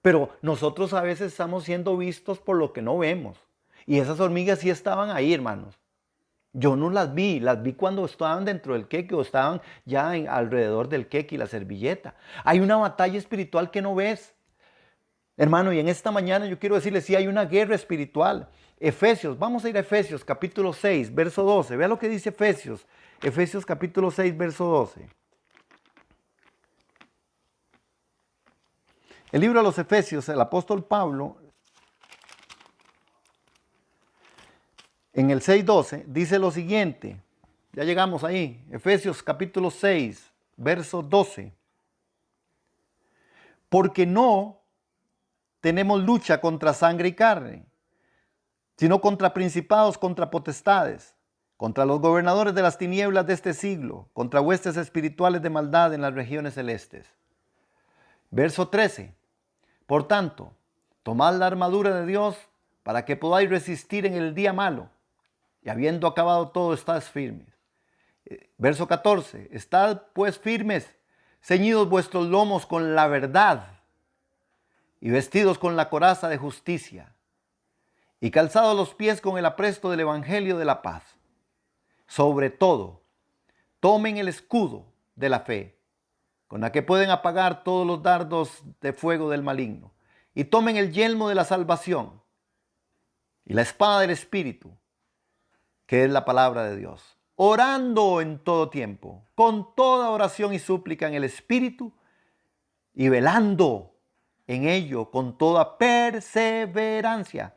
Pero nosotros a veces estamos siendo vistos por lo que no vemos. Y esas hormigas sí estaban ahí, hermanos. Yo no las vi cuando estaban dentro del queque o estaban ya alrededor del queque y la servilleta. Hay una batalla espiritual que no ves. Hermano, y en esta mañana yo quiero decirles, sí hay una guerra espiritual. Efesios, vamos a ir a Efesios capítulo 6, verso 12. Vea lo que dice Efesios. Efesios capítulo 6, verso 12. El libro de los Efesios, el apóstol Pablo, en el 6:12, dice lo siguiente. Ya llegamos ahí. Efesios capítulo 6, verso 12. Porque no tenemos lucha contra sangre y carne, sino contra principados, contra potestades, contra los gobernadores de las tinieblas de este siglo, contra huestes espirituales de maldad en las regiones celestes. Verso 13. Por tanto, tomad la armadura de Dios para que podáis resistir en el día malo, y habiendo acabado todo, estad firmes. Verso 14. Estad pues firmes, ceñidos vuestros lomos con la verdad, y vestidos con la coraza de justicia, y calzados los pies con el apresto del evangelio de la paz. Sobre todo, tomen el escudo de la fe, con la que pueden apagar todos los dardos de fuego del maligno, y tomen el yelmo de la salvación y la espada del Espíritu, que es la palabra de Dios, orando en todo tiempo, con toda oración y súplica en el Espíritu, y velando en ello con toda perseverancia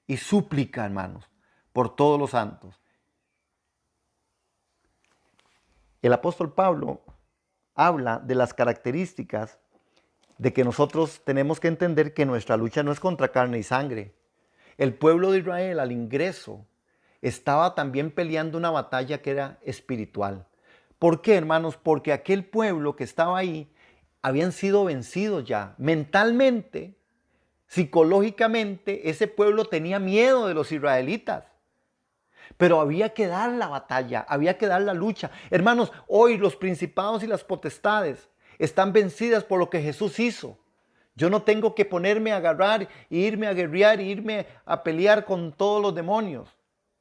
y súplica, hermanos, por todos los santos. El apóstol Pablo habla de las características de que nosotros tenemos que entender que nuestra lucha no es contra carne y sangre. El pueblo de Israel al ingreso estaba también peleando una batalla que era espiritual. ¿Por qué, hermanos? Porque aquel pueblo que estaba ahí habían sido vencidos ya mentalmente, psicológicamente. Ese pueblo tenía miedo de los israelitas. Pero había que dar la batalla, había que dar la lucha. Hermanos, hoy los principados y las potestades están vencidas por lo que Jesús hizo. Yo no tengo que ponerme a agarrar e irme a guerrear e irme a pelear con todos los demonios.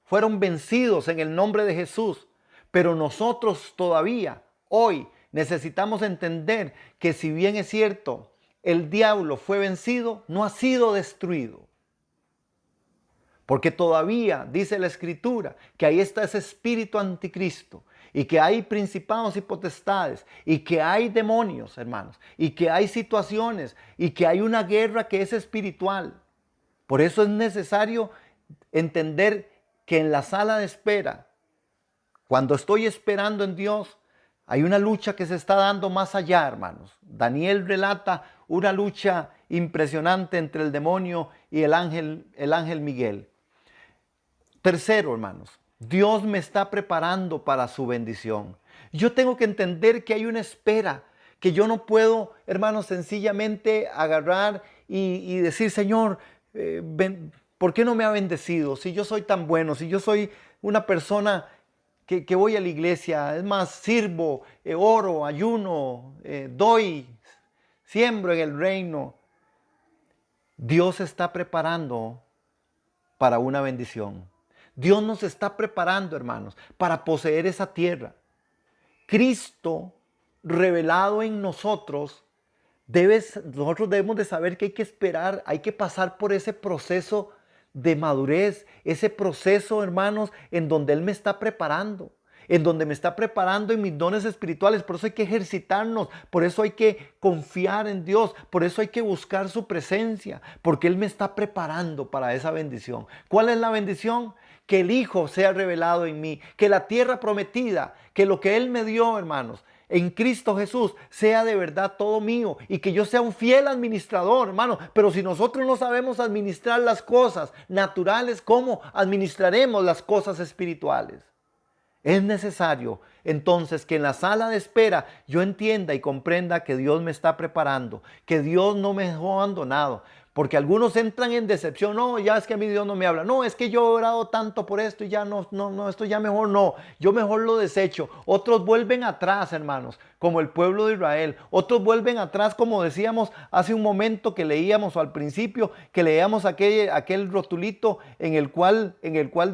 Fueron vencidos en el nombre de Jesús. Pero nosotros todavía, hoy, necesitamos entender que si bien es cierto, el diablo fue vencido, no ha sido destruido. Porque todavía dice la Escritura que ahí está ese espíritu anticristo y que hay principados y potestades y que hay demonios, hermanos, y que hay situaciones y que hay una guerra que es espiritual. Por eso es necesario entender que en la sala de espera, cuando estoy esperando en Dios, hay una lucha que se está dando más allá, hermanos. Daniel relata una lucha impresionante entre el demonio y el ángel Miguel. Tercero, hermanos, Dios me está preparando para su bendición. Yo tengo que entender que hay una espera, que yo no puedo, hermanos, sencillamente agarrar y decir, Señor, ¿por qué no me ha bendecido? Si yo soy tan bueno, si yo soy una persona que voy a la iglesia, es más, sirvo, oro, ayuno, doy, siembro en el reino. Dios está preparando para una bendición. Dios nos está preparando, hermanos, para poseer esa tierra. Cristo revelado en nosotros, nosotros debemos de saber que hay que esperar, hay que pasar por ese proceso de madurez, ese proceso, hermanos, en donde Él me está preparando, en donde me está preparando en mis dones espirituales. Por eso hay que ejercitarnos, por eso hay que confiar en Dios, por eso hay que buscar su presencia, porque Él me está preparando para esa bendición. ¿Cuál es la bendición? Que el Hijo sea revelado en mí, que la tierra prometida, que lo que Él me dio, hermanos, en Cristo Jesús sea de verdad todo mío y que yo sea un fiel administrador, hermano. Pero si nosotros no sabemos administrar las cosas naturales, ¿cómo administraremos las cosas espirituales? Es necesario entonces que en la sala de espera yo entienda y comprenda que Dios me está preparando, que Dios no me dejó abandonado. Porque algunos entran en decepción, no, ya es que a mí Dios no me habla, no, es que yo he orado tanto por esto y ya no, esto ya mejor no, yo mejor lo desecho. Otros vuelven atrás, hermanos, como el pueblo de Israel. Otros vuelven atrás, como decíamos hace un momento que leíamos o al principio, que leíamos aquel rotulito en el cual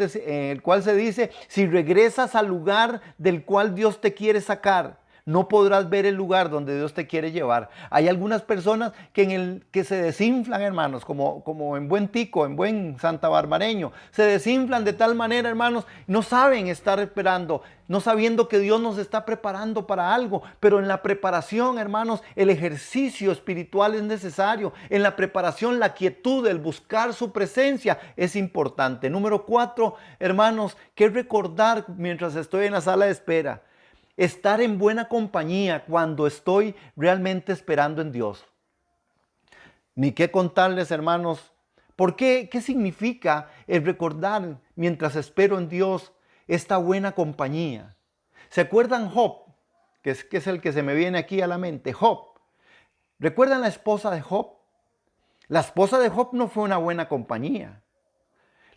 se dice, si regresas al lugar del cual Dios te quiere sacar, no podrás ver el lugar donde Dios te quiere llevar. Hay algunas personas que se desinflan, hermanos, como en buen tico, en buen santabarbareño. Se desinflan de tal manera, hermanos, no saben estar esperando, no sabiendo que Dios nos está preparando para algo. Pero en la preparación, hermanos, el ejercicio espiritual es necesario. En la preparación, la quietud, el buscar su presencia es importante. Número 4, hermanos, que recordar mientras estoy en la sala de espera. Estar en buena compañía cuando estoy realmente esperando en Dios. Ni qué contarles, hermanos. ¿Por qué? ¿Qué significa el recordar mientras espero en Dios esta buena compañía? ¿Se acuerdan Job? Que es el que se me viene aquí a la mente. Job. ¿Recuerdan la esposa de Job? La esposa de Job no fue una buena compañía.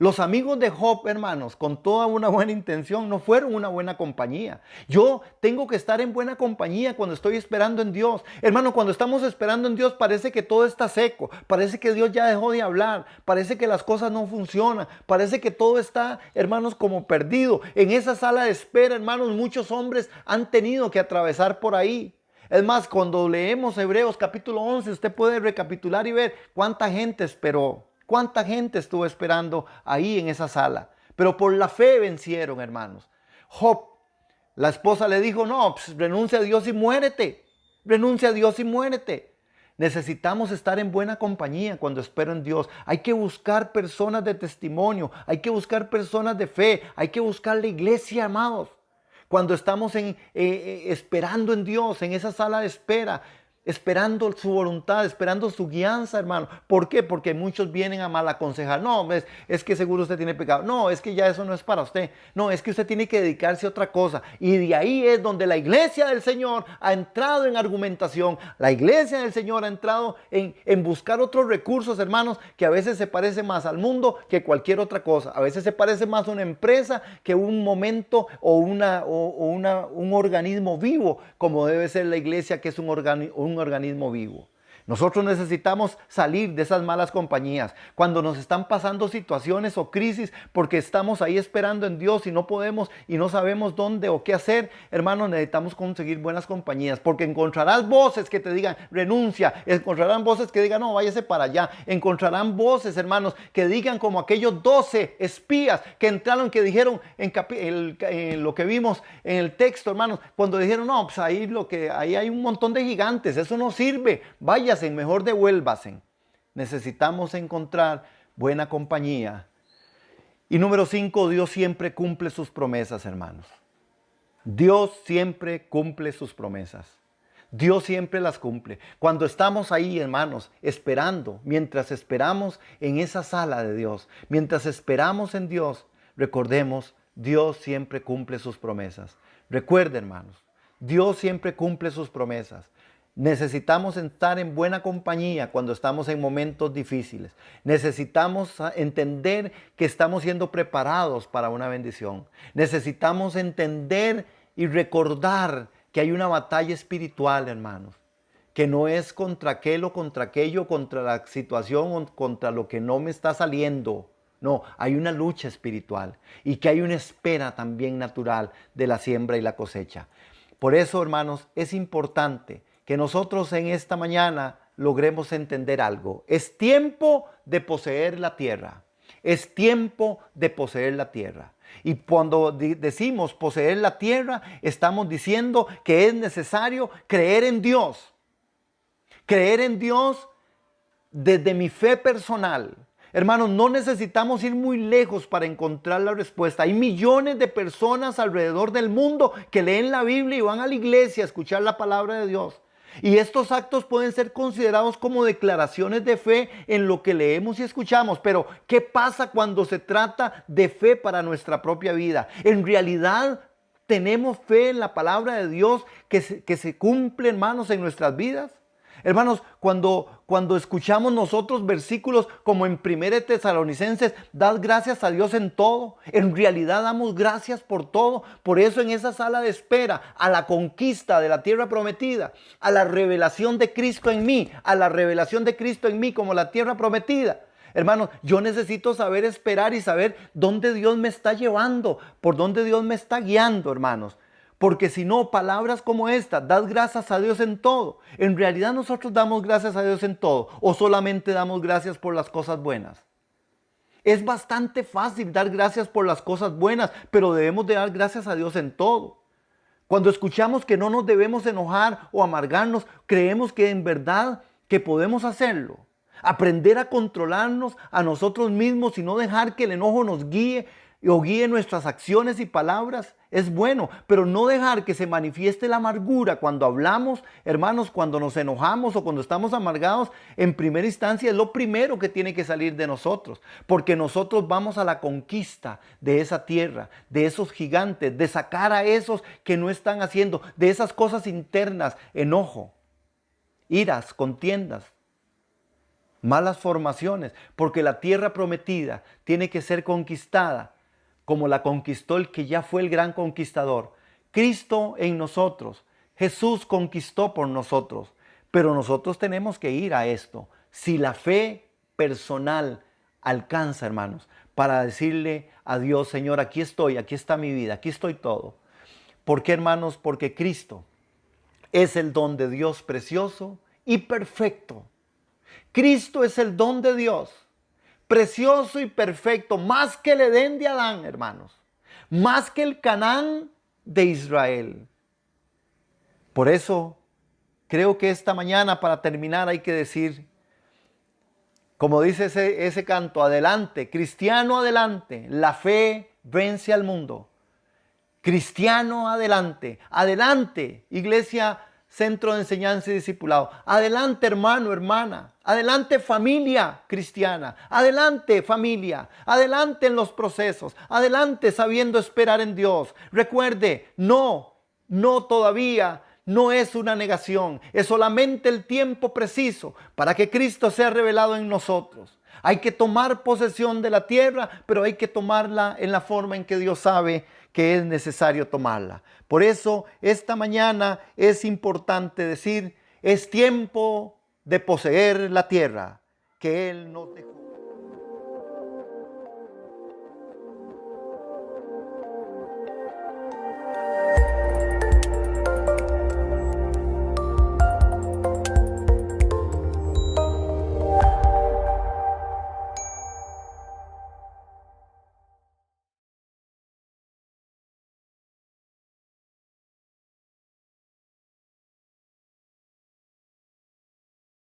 Los amigos de Job, hermanos, con toda una buena intención, no fueron una buena compañía. Yo tengo que estar en buena compañía cuando estoy esperando en Dios. Hermano, cuando estamos esperando en Dios parece que todo está seco. Parece que Dios ya dejó de hablar. Parece que las cosas no funcionan. Parece que todo está, hermanos, como perdido. En esa sala de espera, hermanos, muchos hombres han tenido que atravesar por ahí. Es más, cuando leemos Hebreos capítulo 11, usted puede recapitular y ver cuánta gente esperó. ¿Cuánta gente estuvo esperando ahí en esa sala? Pero por la fe vencieron, hermanos. Job, la esposa le dijo, no, pues, renuncia a Dios y muérete. Renuncia a Dios y muérete. Necesitamos estar en buena compañía cuando espero en Dios. Hay que buscar personas de testimonio. Hay que buscar personas de fe. Hay que buscar la iglesia, amados. Cuando estamos esperando en Dios, en esa sala de espera, esperando su voluntad, esperando su guianza, hermano. ¿Por qué? Porque muchos vienen a mal aconsejar. No, es que seguro usted tiene pecado. No, es que ya eso no es para usted. No, es que usted tiene que dedicarse a otra cosa. Y de ahí es donde la iglesia del Señor ha entrado en argumentación. La iglesia del Señor ha entrado en buscar otros recursos, hermanos, que a veces se parece más al mundo que cualquier otra cosa. A veces se parece más a una empresa que un momento o un organismo vivo, como debe ser la iglesia, que es un organismo vivo. Nosotros necesitamos salir de esas malas compañías. Cuando nos están pasando situaciones o crisis porque estamos ahí esperando en Dios y no podemos y no sabemos dónde o qué hacer, hermanos, necesitamos conseguir buenas compañías, porque encontrarás voces que te digan renuncia, encontrarán voces que digan no, váyase para allá, encontrarán voces, hermanos, que digan como aquellos 12 espías que entraron, que dijeron en lo que vimos en el texto, hermanos, cuando dijeron no, pues ahí hay un montón de gigantes, eso no sirve, váyase, mejor devuélvase. Necesitamos encontrar buena compañía. Y número 5, Dios siempre cumple sus promesas, hermanos. Dios siempre cumple sus promesas. Dios siempre las cumple. Cuando estamos ahí, hermanos, esperando, mientras esperamos en esa sala de Dios, mientras esperamos en Dios, recordemos, Dios siempre cumple sus promesas. Recuerden, hermanos, Dios siempre cumple sus promesas. Necesitamos estar en buena compañía cuando estamos en momentos difíciles. Necesitamos entender que estamos siendo preparados para una bendición. Necesitamos entender y recordar que hay una batalla espiritual, hermanos. Que no es contra aquel o contra aquello, contra la situación o contra lo que no me está saliendo. No, hay una lucha espiritual y que hay una espera también natural de la siembra y la cosecha. Por eso, hermanos, es importante que nosotros en esta mañana logremos entender algo. Es tiempo de poseer la tierra. Es tiempo de poseer la tierra. Y cuando decimos poseer la tierra, estamos diciendo que es necesario creer en Dios. Creer en Dios desde mi fe personal. Hermanos, no necesitamos ir muy lejos para encontrar la respuesta. Hay millones de personas alrededor del mundo que leen la Biblia y van a la iglesia a escuchar la palabra de Dios. Y estos actos pueden ser considerados como declaraciones de fe en lo que leemos y escuchamos. Pero, ¿qué pasa cuando se trata de fe para nuestra propia vida? En realidad, ¿tenemos fe en la palabra de Dios que se cumple, hermanos, en nuestras vidas? Hermanos, cuando escuchamos nosotros versículos como en 1 Tesalonicenses, dad gracias a Dios en todo. En realidad damos gracias por todo. Por eso en esa sala de espera, a la conquista de la tierra prometida, a la revelación de Cristo en mí, a la revelación de Cristo en mí como la tierra prometida. Hermanos, yo necesito saber esperar y saber dónde Dios me está llevando, por dónde Dios me está guiando, hermanos. Porque si no, palabras como esta, dad gracias a Dios en todo. En realidad nosotros damos gracias a Dios en todo o solamente damos gracias por las cosas buenas. Es bastante fácil dar gracias por las cosas buenas, pero debemos de dar gracias a Dios en todo. Cuando escuchamos que no nos debemos enojar o amargarnos, creemos que en verdad que podemos hacerlo. Aprender a controlarnos a nosotros mismos y no dejar que el enojo nos guíe o guíe nuestras acciones y palabras es bueno, pero no dejar que se manifieste la amargura cuando hablamos, hermanos, cuando nos enojamos o cuando estamos amargados, en primera instancia es lo primero que tiene que salir de nosotros, porque nosotros vamos a la conquista de esa tierra, de esos gigantes, de sacar a esos que no están haciendo, de esas cosas internas, enojo, iras, contiendas, malas formaciones, porque la tierra prometida tiene que ser conquistada como la conquistó el que ya fue el gran conquistador. Cristo en nosotros. Jesús conquistó por nosotros. Pero nosotros tenemos que ir a esto. Si la fe personal alcanza, hermanos, para decirle a Dios, Señor, aquí estoy, aquí está mi vida, aquí estoy todo. ¿Por qué, hermanos? Porque Cristo es el don de Dios precioso y perfecto. Cristo es el don de Dios precioso y perfecto, más que el Edén de Adán, hermanos, más que el Canaán de Israel. Por eso, creo que esta mañana, para terminar, hay que decir, como dice ese canto, adelante, cristiano adelante, la fe vence al mundo. Cristiano adelante, adelante, iglesia, centro de enseñanza y discipulado. Adelante, hermano, hermana. Adelante, familia cristiana. Adelante, familia. Adelante en los procesos. Adelante sabiendo esperar en Dios. Recuerde, no todavía. No es una negación. Es solamente el tiempo preciso para que Cristo sea revelado en nosotros. Hay que tomar posesión de la tierra, pero hay que tomarla en la forma en que Dios sabe que es necesario tomarla. Por eso, esta mañana es importante decir, es tiempo de poseer la tierra que Él nos dejó.